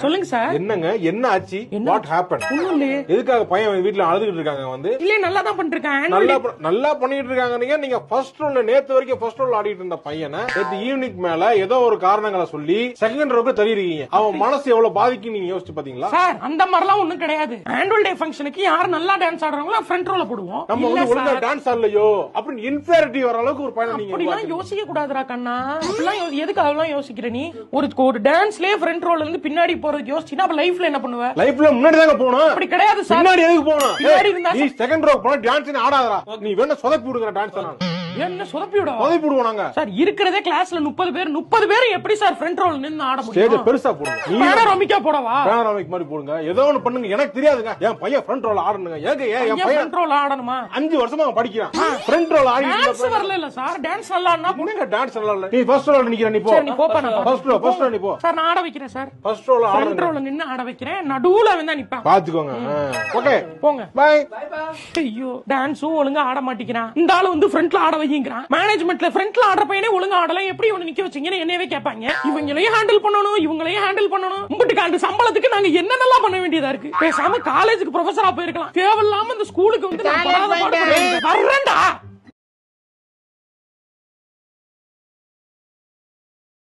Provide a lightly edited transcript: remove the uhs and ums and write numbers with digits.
சொல்லுங்க சார். என்னங்க என்ன ஆச்சு? What happen? எதுக்காக பையன் வீட்ல அழுதுகிட்டு இருக்காங்க வந்து? இல்ல நல்லா தான் பண்ணிருக்காங்க. நல்லா பண்ணிட்டு இருக்காங்க. நீங்க ஃபர்ஸ்ட் ரோல்ல நேத்து வரைக்கும் ஃபர்ஸ்ட் ரோல்ல ஆடிட்டு இருந்த பையனை நேத்து ஈவினிங் மேல ஏதோ ஒரு காரணங்களை சொல்லி செகண்ட் ரோக்கு தள்ளிருக்கீங்க. அவன் மனசு எவ்வளவு பாதிக்கும் நீங்க யோசிச்சு பாத்தீங்களா? சார் அந்த மாதிரிலாம் ஒண்ணும் கிடையாது. ஆனுவல் டே ஃபங்க்ஷனுக்கு யார் நல்லா டான்ஸ் ஆடுறாங்களோ ஃப்ரண்ட் ரோல போடுவோம். நம்ம வந்து ஒழுங்கா டான்ஸ் ஆடலையோ அப்படின்னு இன்ஃபீரியாரிட்டி வர அளவுக்கு ஒரு பையனை நீங்க அப்படிலாம் யோசிக்க கூடாதுடா கண்ணா. அப்படிலாம் எதுக்கு அதெல்லாம் யோசிக்கிற நீ? ஒரு டான்ஸ்லயே ஃப்ரண்ட் ரோல இருந்து பின்னாடி போறது யோசிச்சினா அப்ப லைஃப்ல என்ன பண்ணுவ? லைஃப்ல முன்னாடி தாங்க போணும். அப்படி கிடையாது சார். பின்னாடி எதுக்கு போணும்? பின்னாடி இருந்தா நீ செகண்ட் ரோ போனா டான்ஸ் ஆடாதடா. நீ வேணா சொதப்பி விடுங்கற டான்ஸ் ஆனா. என்ன சொதப்பிடுடா? சொதப்பி விடுவாங்க சார். இருக்கிறதே கிளாஸ்ல 30 பேர் எப்படி சார் ஃப்ரண்ட் ரோல நின்னு ஆட முடியும்? ஸ்டேஜ் பெருசா போடுங்க. நீ பேனரோமிக்கா போடவா? பேனரோமிக் மாதிரி போடுங்க. ஏதோ ஒன்னு பண்ணுங்க. எனக்கு தெரியாதுங்க. என் பையன் ஃப்ரண்ட் ரோல ஆடணுங்க. ஏங்க என் பையன் ஃப்ரண்ட் ரோல ஆடணுமா? 5 வருஷமா அவன் படிக்கிறான். ஃப்ரண்ட் ரோல ஆடிட்டு டான்ஸ் வரல இல்ல சார். டான்ஸ் நல்லானா புடிங்க. டான்ஸ் நல்லா இல்ல. நீ ஃபர்ஸ்ட் ரோல நிக்கிற. நீ போ. சரி நீ போப்பா. நான் ஃபர்ஸ்ட் ரோ நீ போ. சார் நான் ஆட வைக்கிறேன் சார். ஃபர்ஸ்ட் ரோல ஆடு. ஃப்ரண்ட் ரோல நின்னு ஆட வைக்கிறேன். நடுவுல வந்து நிப்பான். பாத்துக்கோங்க. ஓகே போங்க. பை. ஐயோ டான்ஸும் ஒழுங்கா ஆட மாட்டேங்கிறான். இந்த ஆளு வந்து ஃப்ரண்ட்ல ஆட வைங்கறான். மேனேஜ்மென்ட்ல ஃப்ரண்ட்ல ஆடுற பையனே ஒழுங்கா ஆடலாம். எப்படி இவனை நிக்க வச்சீங்கன்னு என்னவே கேட்பாங்க. இவங்களையும் ஹேண்டில் பண்ணணும், இவங்களையும் ஹேண்டில் பண்ணணும். உங்கட்டுக்கு அந்த சம்பளத்துக்கு நாங்க என்னென்னலாம் பண்ண வேண்டியதா இருக்கு? பேசாம காலேஜுக்கு ப்ரொஃபஸரா போயிருக்கலாம். தேவையில்லாம இந்த ஸ்கூலுக்கு